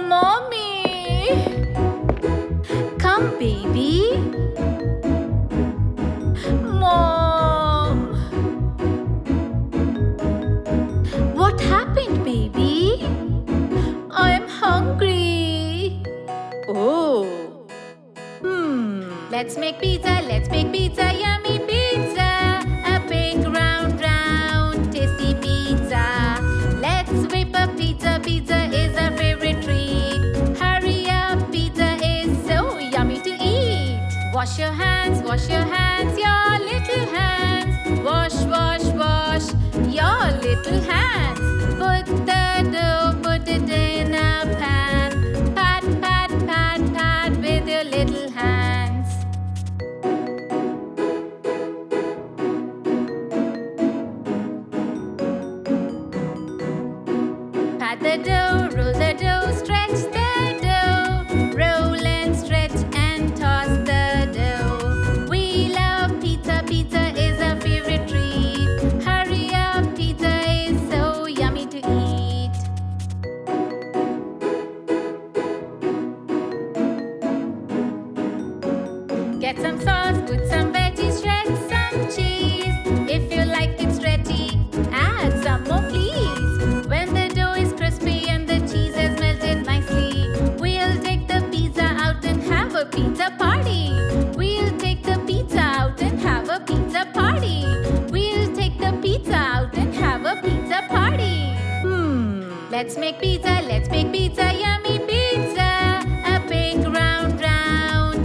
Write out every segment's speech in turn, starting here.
Mommy! Come, baby. Mom! What happened, baby? I'm hungry. Oh. Let's make pizza, yummy pizza. A big round, tasty pizza. Let's whip up pizza, pizza is our favorite treat. Hurry up, pizza is so yummy to eat. Wash your hands, your little hands. Wash, your little hands. Put the dough, put it in a pan. Pat, with your little hands. Pat the dough, roll the dough, stretch the dough. Roll and stretch and toss the dough. We love pizza, pizza is our favorite treat. Hurry up, pizza is so yummy to eat. Get some sauce, put some veggies, shred some cheese. If you like it stretchy, add some more please. When the dough is crispy and the cheese has melted nicely, we'll take the pizza out and have a pizza party. We'll take the pizza out and have a pizza party. We'll take the pizza out and have a pizza party. Let's make pizza, yummy pizza. A big round,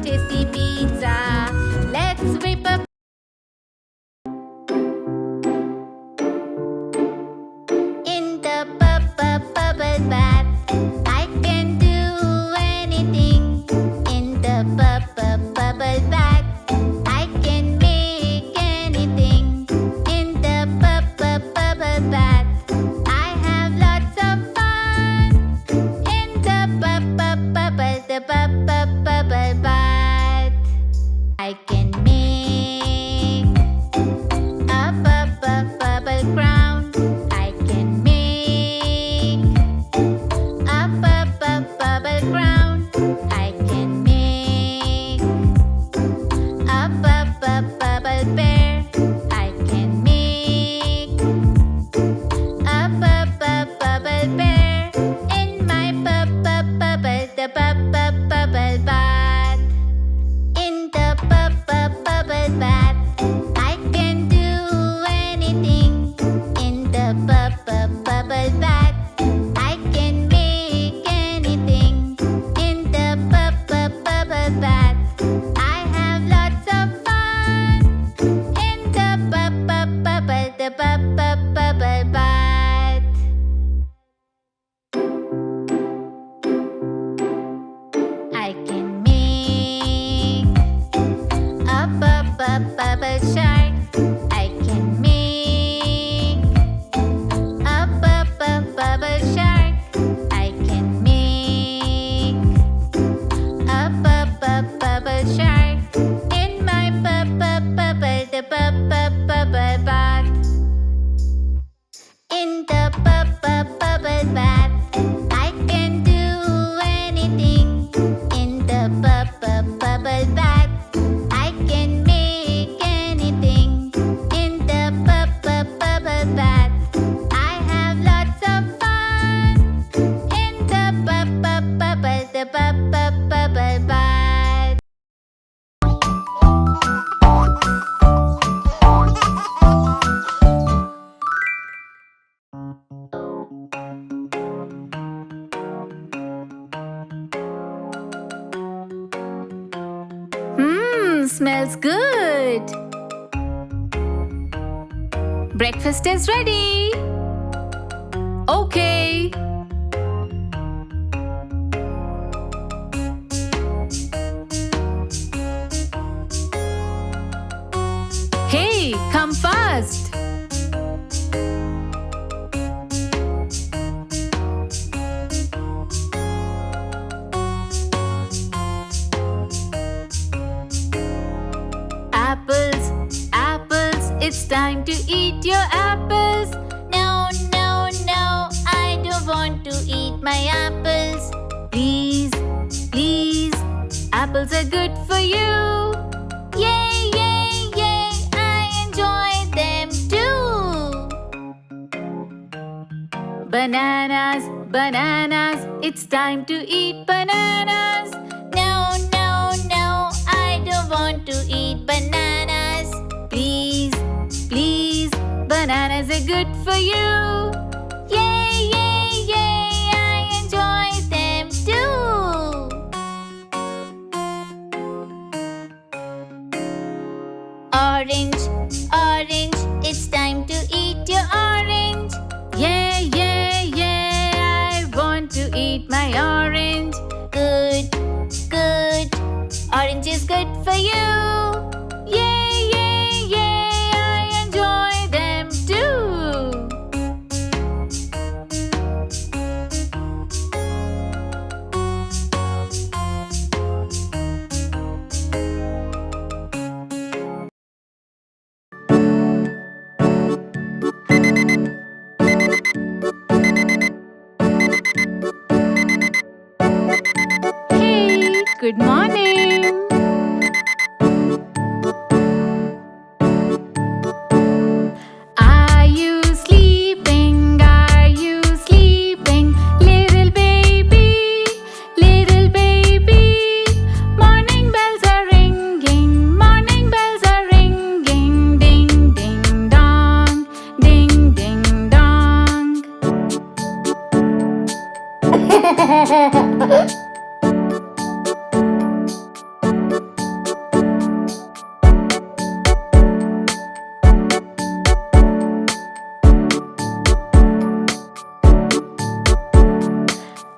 tasty pizza. Let's whip up. In the bubble bath, I can do anything. In the bubble bath, I can make anything. In the bubble bath, I have lots of fun. In the bubble bath, I can make a bubble ground. I can make a bubble ground. I can make a bubble bear. I can make a bubble bear in my bubble bath. In the bubble bath, I can do anything. In the bubble bath, I can make anything. In the bubble bath, I have lots of fun. In the bubble bath. I can make a bubble shark. I can make a bubble shark. I can make a bubble shark in my bubble bath. In the bubble bath, I can do anything. In the bubble bath, I can make anything. In the bubble bath, I have lots of fun. In the bubble bath. Smells good. Breakfast is ready. Okay. Hey, come fast. Apples, it's time to eat your apples. No, no, no, I don't want to eat my apples. Please, please, apples are good for you. Yay, yay, yay, I enjoy them too. Bananas, bananas, it's time to eat bananas. No, no, no, I don't want to eat bananas. Please, please, bananas are good for you. Yay, yay, yay, I enjoy them too. Orange, orange, it's time to eat your orange. Yeah, yeah, yeah, I want to eat my orange. Good, good, orange is good for you. Yay, yay, yay, I enjoy them too. Hey, good morning. Are you sleeping? Are you sleeping? Little baby, little baby. Morning bells are ringing, morning bells are ringing. Ding, ding, dong, ding, ding, dong.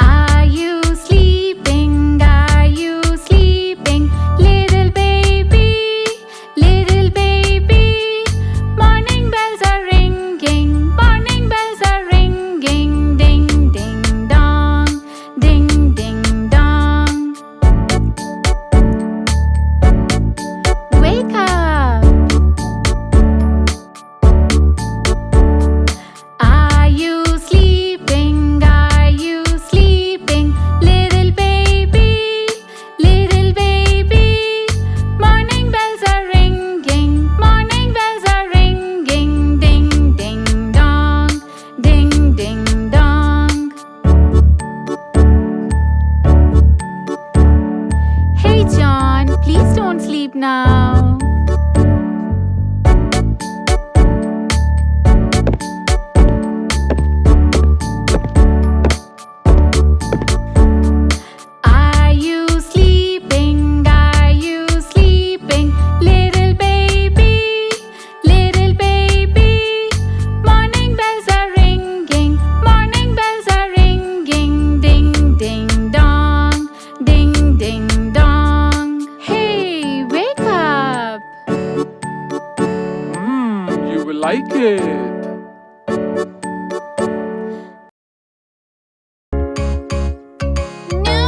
Are you sleeping? Are you sleeping? Little baby, little baby. Morning bells are ringing, morning bells are ringing. Ding, ding, dong, ding, ding, dong. Wake up! Are you sleeping? Are you sleeping? Little baby, little baby. Morning bells are ringing, morning bells are ringing. Ding, ding, dong, ding, ding, dong. Hey John, please don't sleep now. Are you sleeping? Are you sleeping? Little baby, little baby. Morning bells are ringing, morning bells are ringing. Ding, ding, dong, ding, ding, dong. Hey, wake up! You will like it. No!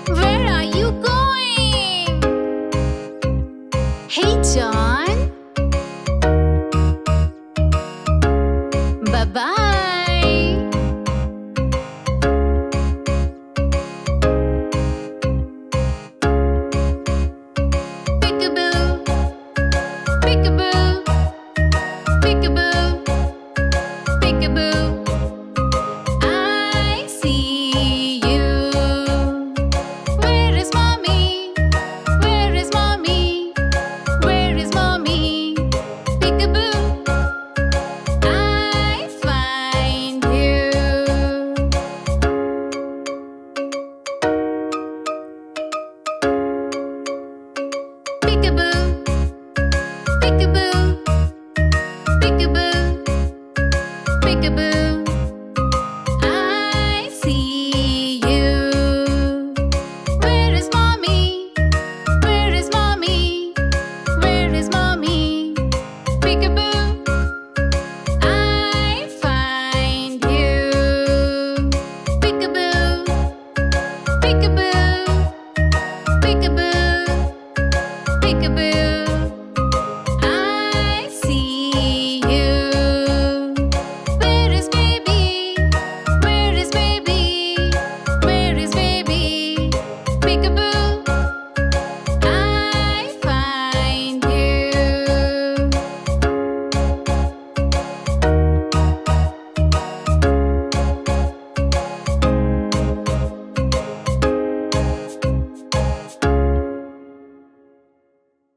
Where are you going? Hey, John. Bye-bye. Peekaboo, peekaboo, peekaboo, peekaboo. I see you. Where is mommy? Where is mommy? Where is mommy? Peekaboo, I find you. Peekaboo,